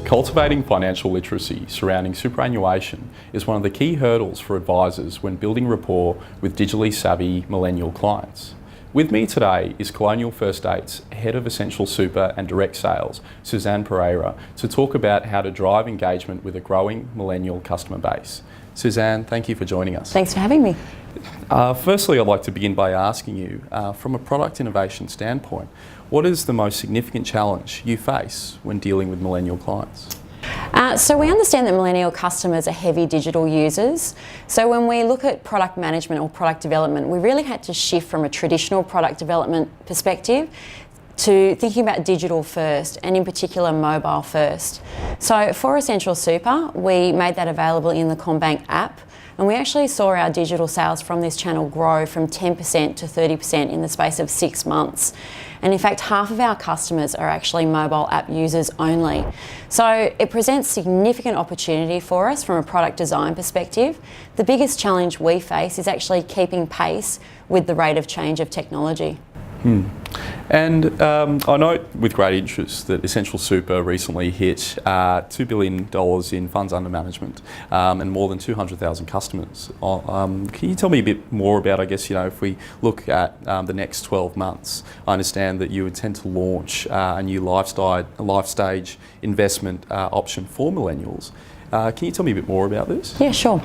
Cultivating financial literacy surrounding superannuation is one of the key hurdles for advisors when building rapport with digitally savvy millennial clients. With me today is Colonial First State's Head of Essential Super and Direct Sales, Suzanne Pereira, to talk about how to drive engagement with a growing millennial customer base. Suzanne, thank you for joining us. Thanks for having me. Firstly, I'd like to begin by asking you, from a product innovation standpoint, what is the most significant challenge you face when dealing with millennial clients? So we understand that millennial customers are heavy digital users. So when we look at product management or product development, we really had to shift from a traditional product development perspective to thinking about digital first, and in particular mobile first. So for Essential Super, we made that available in the CommBank app, and we actually saw our digital sales from this channel grow from 10% to 30% in the space of 6 months. And in fact, half of our customers are actually mobile app users only. So it presents significant opportunity for us from a product design perspective. The biggest challenge we face is actually keeping pace with the rate of change of technology. And I note with great interest that Essential Super recently hit $2 billion in funds under management and more than 200,000 customers. Can you tell me a bit more about, I guess, if we look at the next 12 months, I understand that you intend to launch a new Lifestage investment option for millennials. Can you tell me a bit more about this? Yeah, sure.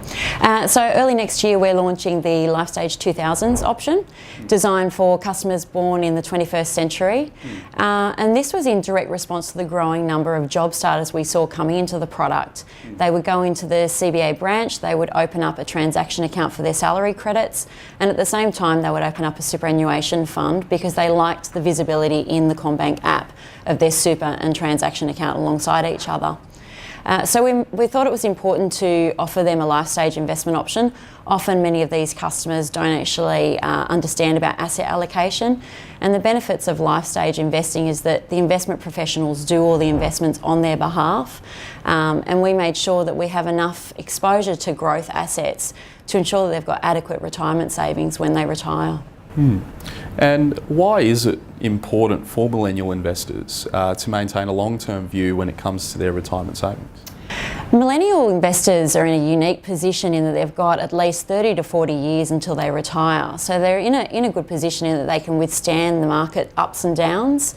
So early next year, we're launching the Lifestage 2000s option, designed for customers born in the 21st century. And this was in direct response to the growing number of job starters we saw coming into the product. They would go into the CBA branch, they would open up a transaction account for their salary credits, and at the same time, they would open up a superannuation fund because they liked the visibility in the CommBank app of their super and transaction account alongside each other. So we thought it was important to offer them a Lifestage investment option. Often many of these customers don't actually understand about asset allocation, and the benefits of Lifestage investing is that the investment professionals do all the investments on their behalf, and we made sure that we have enough exposure to growth assets to ensure that they've got adequate retirement savings when they retire. And why is it important for millennial investors to maintain a long-term view when it comes to their retirement savings? Millennial investors are in a unique position in that they've got at least 30 to 40 years until they retire. So they're in a good position in that they can withstand the market ups and downs.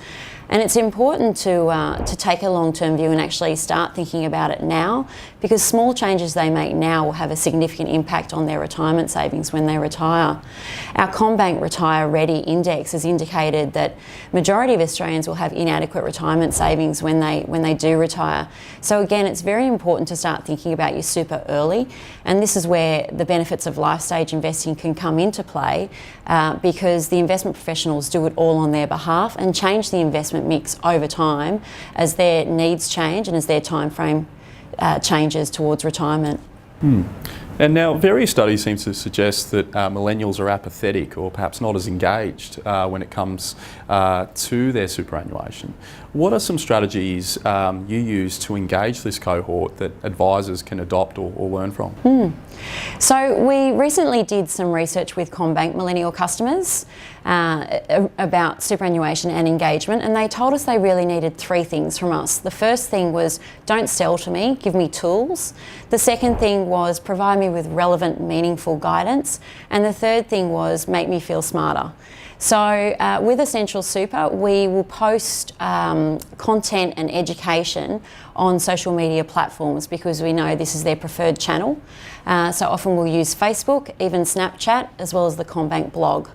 And it's important to take a long-term view and actually start thinking about it now, because small changes they make now will have a significant impact on their retirement savings when they retire. Our CommBank Retire Ready Index has indicated that majority of Australians will have inadequate retirement savings when they do retire. So again, it's very important to start thinking about your super early, and this is where the benefits of Lifestage investing can come into play, because the investment professionals do it all on their behalf and change the investment mix over time as their needs change and as their time frame changes towards retirement. And now various studies seem to suggest that millennials are apathetic or perhaps not as engaged when it comes to their superannuation. What are some strategies you use to engage this cohort that advisors can adopt or learn from? So we recently did some research with CommBank millennial customers about superannuation and engagement, and they told us they really needed 3 things from us. The first thing was, don't sell to me, give me tools. The second thing was, provide me with relevant, meaningful guidance. And the third thing was, make me feel smarter. So with Essential Super, we will post content and education on social media platforms because we know this is their preferred channel. So often we'll use Facebook, even Snapchat, as well as the CommBank blog.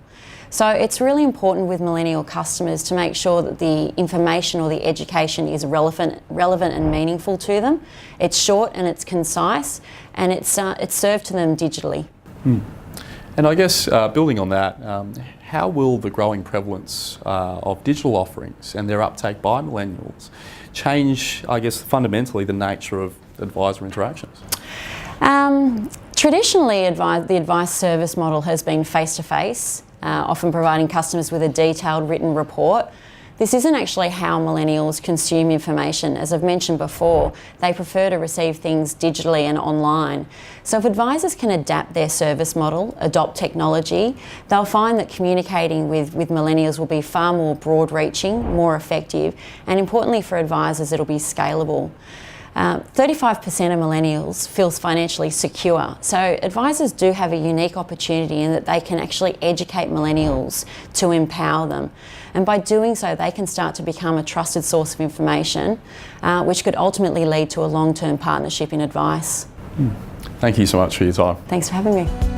So it's really important with millennial customers to make sure that the information or the education is relevant and meaningful to them. It's short and it's concise, and it's served to them digitally. And I guess building on that, how will the growing prevalence of digital offerings and their uptake by millennials change, I guess, fundamentally the nature of advisor interactions? Traditionally, the advice service model has been face-to-face, often providing customers with a detailed written report. This isn't actually how millennials consume information. As I've mentioned before, they prefer to receive things digitally and online. So if advisors can adapt their service model, adopt technology, they'll find that communicating with millennials will be far more broad-reaching, more effective, and importantly for advisors, it'll be scalable. 35% of millennials feels financially secure. So advisors do have a unique opportunity in that they can actually educate millennials to empower them. And by doing so, they can start to become a trusted source of information, which could ultimately lead to a long-term partnership in advice. Thank you so much for your time. Thanks for having me.